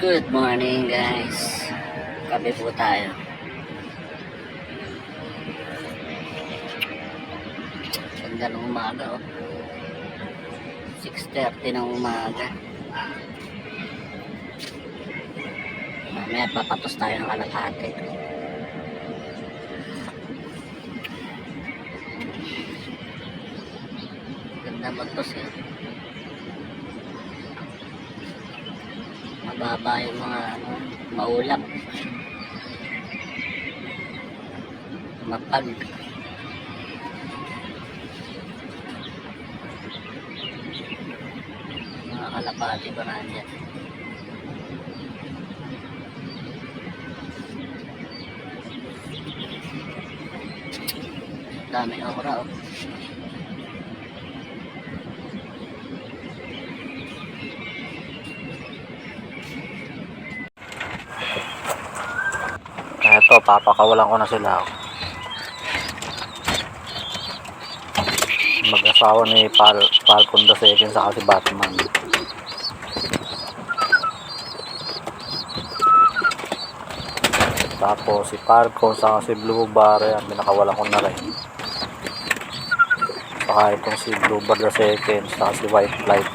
Good morning guys. Kape po tayo. Ganda ng umaga oh. 6:30 ng umaga. Mamaya papatos tayo ng kalapate. Ganda magtos eh. Mababa yung mga maulap. Mapag. Mga kalapati ba na dyan? Dami okra oh. Eto, papakawalan ko na sila. Mag-asawa ni Falcon the Second sa si Batman. Tapos si Falcon sa si Blue Bar, yan, pinakawalan ko na rin. Saka itong si Blue Bar the Second sa si White Flight.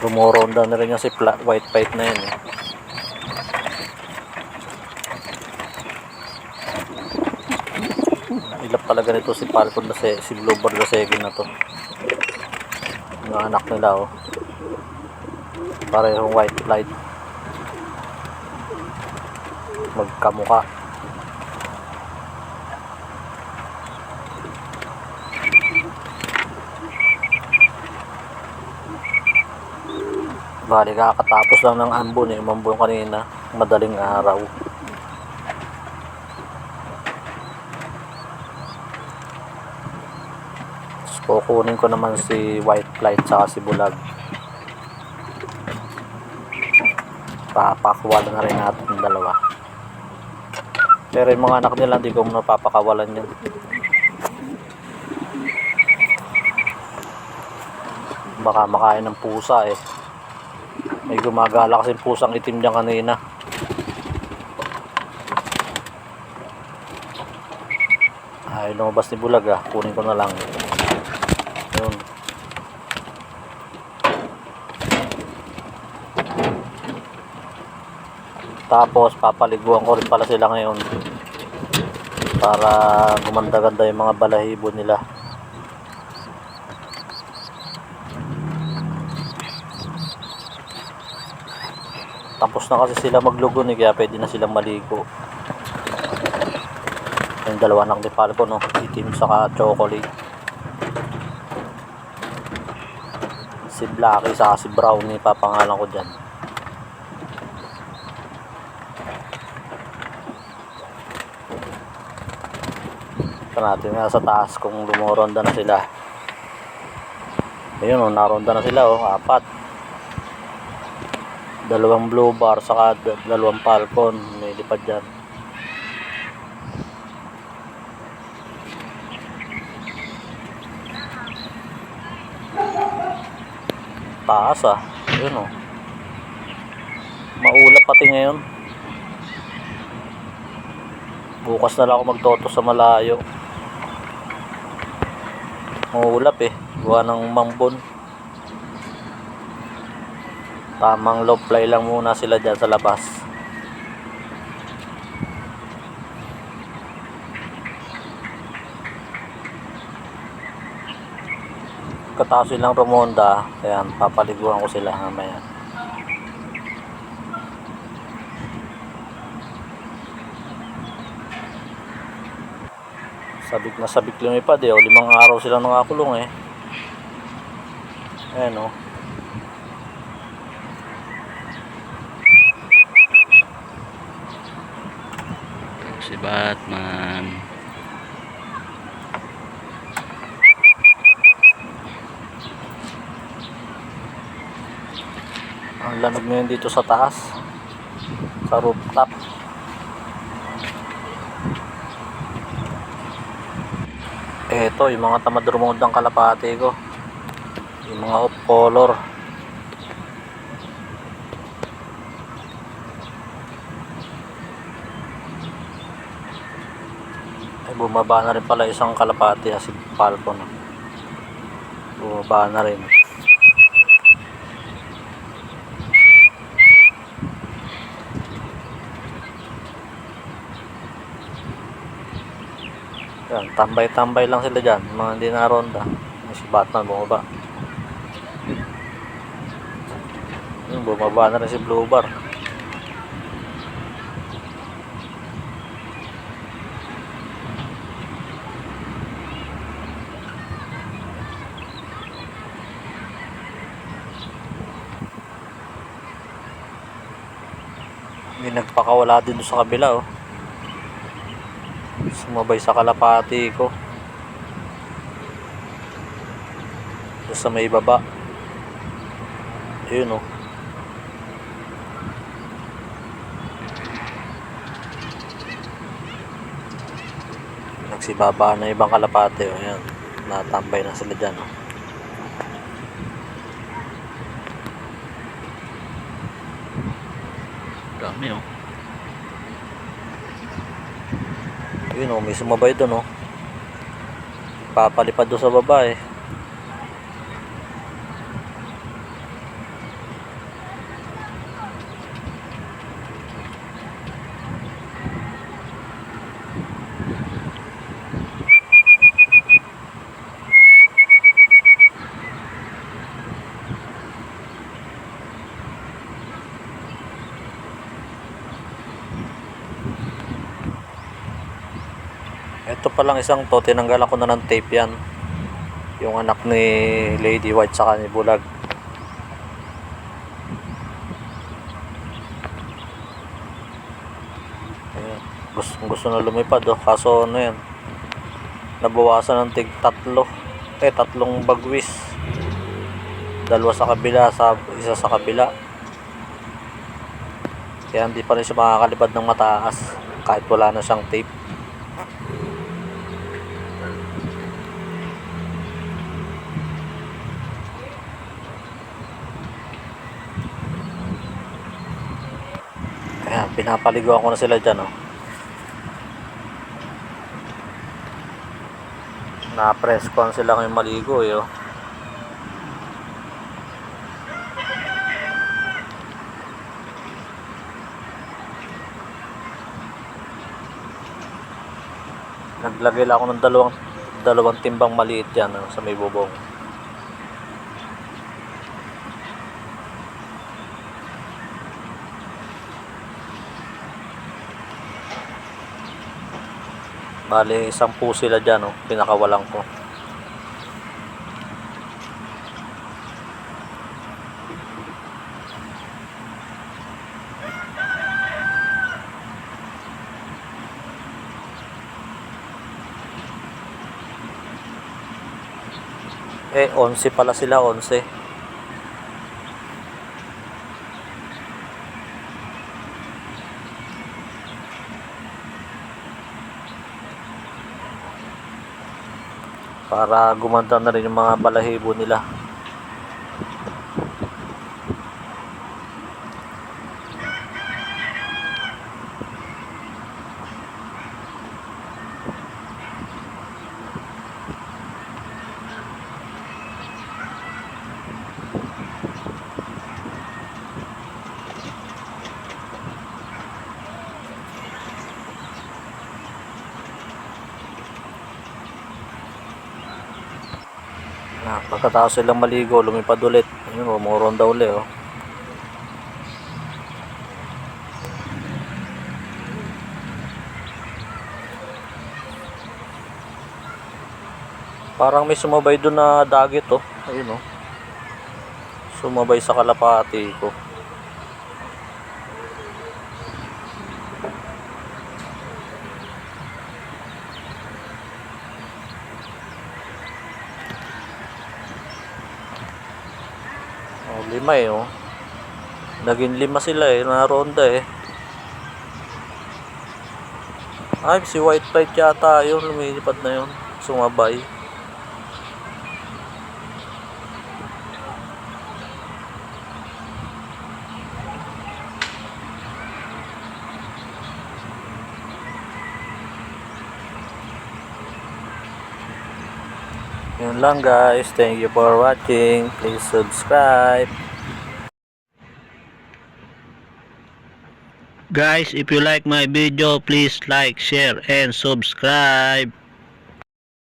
Rumoronda na rin yung si White Flight na yun eh. Ilap talaga nito si Falcon na si Blue Bird na second na to. Yung anak nila oh. Parehong white flight. Magkamuka. Bali kakatapos lang ng ambon eh. Umambon kanina. Madaling araw. Kukunin ko naman si White Flight saka si Bulag. Papakawalan na rin natin yung dalawa. Pero yung mga anak nila hindi ko napapakawalan yun. Baka makain ng pusa eh. May gumagala kasi pusang itim dyan kanina. Ay lumabas ni Bulag ah. Kunin ko na lang. Yun. Tapos papaliguan ko rin pala sila ngayon para gumanda-ganda yung mga balahibo nila. Tapos na kasi sila maglugon eh, kaya pwede na silang maligo. Yung dalawa anak ni Falcon no, itim saka chocolate. Si Blacky saka si Brownie papangalan ko dyan. Ito natin nga sa taas kung lumoronda na sila. Ayun o, naronda na sila o, 4. 2 Blue Bar saka 2 Falcon. May lipad dyan. Taas ah. Yun o. Maulap pati ngayon. Bukas na lang ako magtoto sa malayo. Maulap eh. Gawa ng mambon. Tamang low fly lang muna sila dyan sa labas. Katapos silang rumonda, ayan, papaliguan ko sila mamaya. Sabik na sabik lumipad eh, o 5 araw silang nakakulong eh. Ayan o. Si Batman. Ang lamig ngayon dito sa taas, sa rooftop. Eto yung mga tamad rumod ng kalapate ko, yung mga off color. Ay, bumaba na rin pala isang kalapati, si Falcon. Bumaba na rin. Yan, tambay-tambay lang sila dyan, mga hindi na ronda. Si Batman bumaba. Yung bumaba na rin si Blue Bar. May nagpakawala din doon sa kabila, oh. Sumabay sa kalapati ko. Doon sa may baba. Ayun, oh. Nagsibaba na ibang kalapati, oh. Ayan. Natambay na sila dyan, oh. Dami, oh. Yun, oh, may sumabay doon, oh. Papalipad doon sa baba, eh. Ito palang isang to, tinanggalan ko na ng tape yan. Yung anak ni Lady White saka ni Bulag. Ayan. Gusto na lumipad, oh. Kaso ano yan, nabawasan ng tig tatlong bagwis. Dalawa sa kabila, isa sa kabila. Kaya hindi pa rin siya makakalipad ng mataas kahit wala na siyang tape. Ayan, pinapaliguan ko na sila dyan, oh. Na-press ko sila ngayong maligo, eh, oh. Naglagay lang ako ng dalawang timbang maliit dyan, oh, sa may bubong. Bali, 10 sila dyan, oh, pinakawalang ko. Eh, 11 pala sila, 11. Para gumanda na rin yung mga balahibo nila. Pagkatapos silang maligo, lumipad ulit. Ayun, umuronda ulit, oh. Parang may sumabay doon na dagit, oh. Ayun, oh. Sumabay sa kalapati ko. Oh, 5, eh, oh. Naging 5 sila, eh, na ronda, eh. Ay, si White Flight yata yun, lumilipad na yun. Sumabay. Yun lang guys. Thank you for watching. Please subscribe. Guys, if you like my video, please like, share, and subscribe.